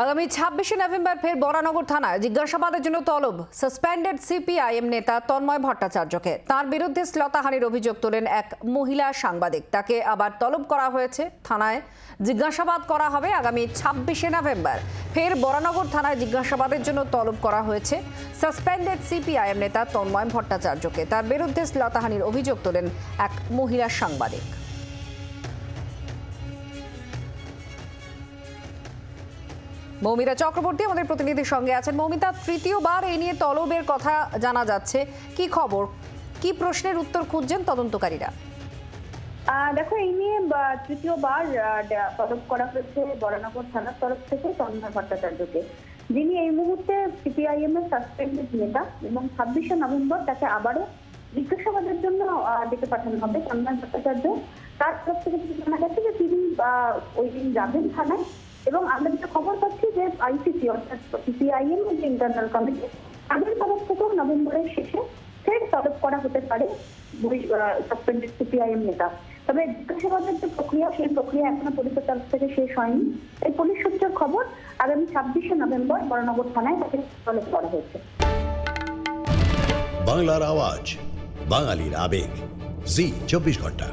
আগামী 26 নভেম্বর ফের বরানগর থানায় জিজ্ঞাসাবাদের জন্য তলব সাসপেন্ডেড সিপিআইএম নেতা তন্ময় ভট্টাচার্যকে। তার বিরুদ্ধে শ্লীলতাহানির অভিযোগ তোলেন এক মহিলা সাংবাদিক। তাকে আবার তলব করা হয়েছে। থানায় জিজ্ঞাসাবাদ করা হবে আগামী 26 নভেম্বর। ফের বরানগর থানায় জিজ্ঞাসাবাদের জন্য তলব করা হয়েছে সাসপেন্ডেড সিপিআইএম নেতা তন্ময় ভট্টাচার্যকে। তার বিরুদ্ধে শ্লীলতাহানির অভিযোগ তোলেন এক মহিলা সাংবাদিক। মৌমিতা চক্রবর্তী আমাদের প্রতিনিধির সঙ্গে আছেন। মৌমিতা, তৃতীয়বার এই নিয়ে তলবের কথা জানা যাচ্ছে, কি খবর, কি প্রশ্নের উত্তর খুঁজছেন তদন্তকারীরা? দেখো, এই নিয়ে তৃতীয়বার তলব করা হয়েছে বরানগর থানার তরফ থেকে তন্ময় ভট্টাচার্যকে, যিনি এই মুহূর্তে সিপিআইএম এর সাসপেন্ডেড নেতা, এবং 26 নভেম্বর তাকে আবারও জিজ্ঞাসাবাদের জন্য ডেকে পাঠানো হবে। তন্ময় ভট্টাচার্য তার তরফ থেকে জানা গেছে যে তিনি ওই দিন যাবেন থানায়, এবং আমরা যেটা খবর পাচ্ছি যে আইসিসি অর্থাৎ সিপিআইএম যে ইন্টারনাল কমিটি, তাদের তরফ থেকেও নভেম্বরের শেষে ফের তলব করা হতে পারে সাসপেন্ডেড সিপিআইএম নেতা। তবে জিজ্ঞাসাবাদের যে প্রক্রিয়া, সেই প্রক্রিয়া এখনো পুলিশের তরফ থেকে শেষ হয়নি। এই পুলিশ সূত্রের খবর, আগামী 26 নভেম্বর বরানগর থানায় তাকে তলব করা হয়েছে। বাংলার আওয়াজ, বাঙালির আবেগ, জি 24 ঘন্টা।